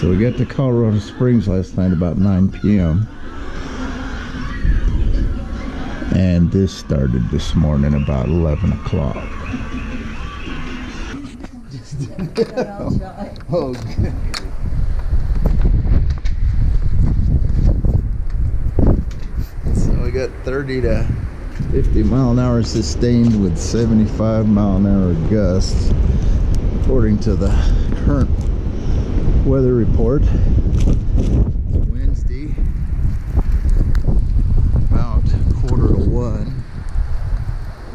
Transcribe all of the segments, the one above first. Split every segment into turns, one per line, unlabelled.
So we got to Colorado Springs last night about 9 p.m. and this started this morning about 11 o'clock. Oh, good. So we got 30 to 50 mile an hour sustained with 75 mile an hour gusts, according to the current weather report. It's Wednesday, about 1:15,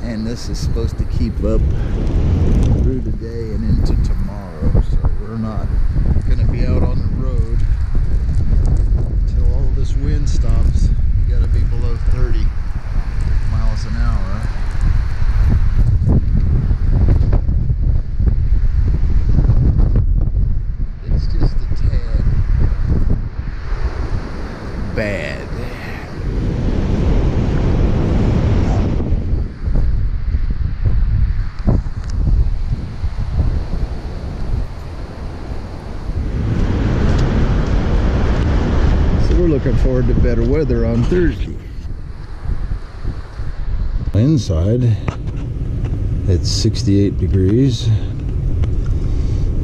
and this is supposed to keep up through today and into tomorrow, so we're not going to be out on the road until all this wind stops. You got to be below 30 miles an hour. It's just a tad bad. Looking forward to better weather on Thursday. Inside, it's 68 degrees,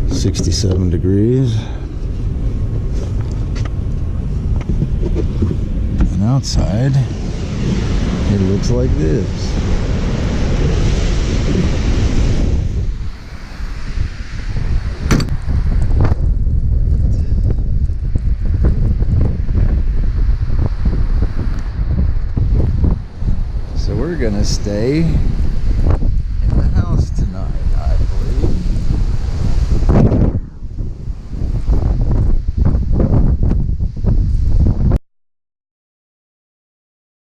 67 degrees, and outside, it looks like this. We're gonna stay